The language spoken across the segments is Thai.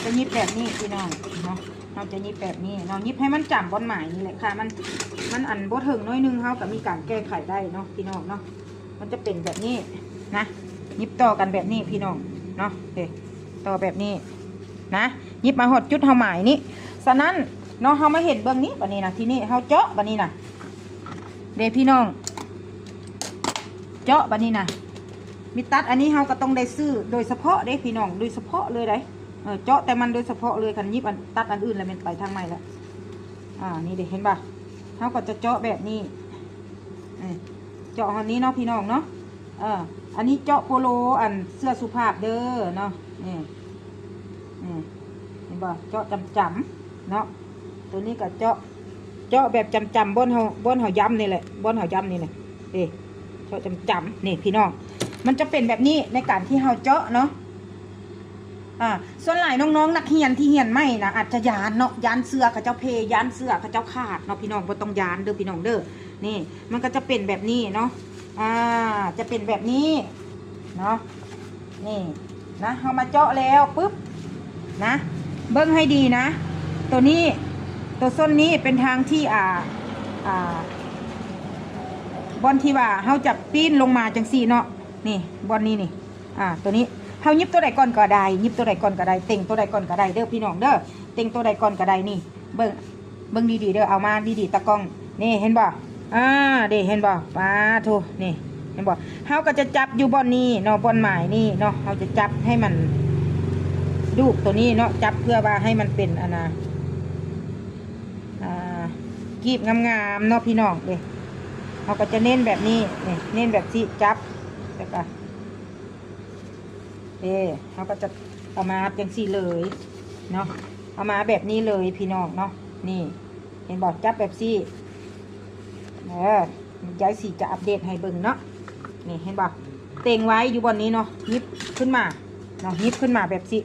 จะยิบแบบนี้พี่น้องเนาะเราจะยิบแบบนี้เรายิบให้มันจำบนหมายนี่แหละค่ะมันอันบ่ถึงน้อยนึงเขากับมีการแก้ไขได้เนาะพี่น้องเนาะมันจะเป็นแบบนี้นะยิบต่อกันแบบนี้พี่น้องเนาะเฮ้ต่อแบบนี้นะยิบมาหดจุดเฮาหมายนี้ฉะนั้นเนาะเฮามาเห็นเบื้องนี้บัดนี้นะที่นี่เฮาเจาะบัดนี้นะเด้พี่น้องเจาะบัดนี้นะมีตัดอันนี้เฮาก็ต้องได้ซื้อโดยเฉพาะเด้พี่น้องโดยเฉพาะเลยได้เจาะแต่มันโดยเฉพาะเลยคันยิบอันตัดอันอื่นแล้วมันไปทางใหม่แล้วนี่เด้เห็นป่ะเฮาก็จะเจาะแบบนี้เจาะอันนี้เนาะพี่น้องเนาะอันนี้เจาะโปโลอันเสื้อสุภาพเด้อเนาะนี่เห็นป่ะเจาะจำเนาะตัวนี้ก็เจาะแบบจำบนเขาย้ำนี่แหละบนเขาย้ำนี่แหละเจาะจำนี่พี่น้องมันจะเป็นแบบนี้ในการที่เราเจาะเนาะส่วนหลายน้องๆนักเรียนที่เรียนไม่นะอาจจะยานเนาะยานเสื้อกับเจ้าเพยานเสื้อกับเจ้าขาดเนาะพี่น้องบ่ต้องยานเด้อพี่น้องเด้อนี่มันก็จะเป็นแบบนี้เนาะจะเป็นแบบนี้เนาะนี่นะเรามาเจาะแล้วปุ๊บนะเบิ้งให้ดีนะตัวนี้ตัวส้นนี้เป็นทางที่บอลที่ว่าเขาจะปีนลงมาจังสี่เนาะนี่บอลนี้นี่ตัวนี้เขายิบตัวใดก่อนก็ได้ยิบตัวใดก่อนก็ได้เต็งตัวใดก่อนก็ได้เด้อพี่น้องเด้อเต็งตัวใดก่อนก็ได้นี่เบิ้งดีๆเด้อเอามาดีๆตะกล้องนี่เห็นบ่เด้เห็นบ่ป้าโธ่นี่เห็นบ่เขาก็จะจับอยู่บอลนี้เนาะบอลหมายนี่เนาะเขาจะจับให้มันดูตัวนี้เนาะจับเพื่อว่าให้มันเป็นกีบงามๆเนาะพี่น้องเลยเขาก็จะเน้นแบบนี้นี่เน้นแบบที่จับแล้วก็เขาก็จะเอามาอย่างสี่เลยเนาะเอามาแบบนี้เลยพี่น้องเนาะนี่เห็นบอกจับแบบสี่ย้ายสีจะอัปเดตให้เบิ่งเนาะนี่เห็นบอกเต็งไว้อยู่บนนี้เนาะยิบขึ้นมาเนาะยิบขึ้นมาแบบสี่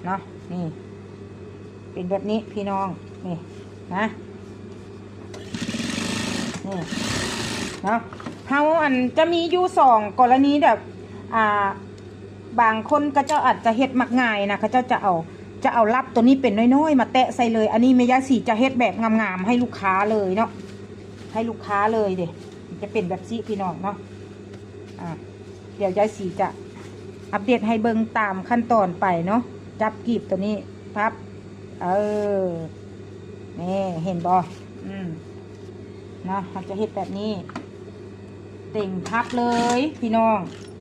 เนาะนี่เป็นแบบนี้พี่น้องนี่นะนี่เนาะเขาจะมีอยู่2กรณีแบบบางคนก็เจ้าอาจจะเฮ็ดมักง่ายนะเขาเจ้าจะเอารับตัวนี้เป็นน้อยๆมาแตะใส่เลยอันนี้แม่ย่าสีจะเฮ็ดแบบงามๆให้ลูกค้าเลยเนาะให้ลูกค้าเลยเด้จะเป็นแบบซี่พี่น้องเนาะเดี๋ยวย่าสีจะอัปเดตให้เบิ่งตามขั้นตอนไปเนาะจับกีบตัวนี้พับนี่เห็นบ่นะเราจะเฮ็ดแบบนี้เต่งพับเลยพี่น้อง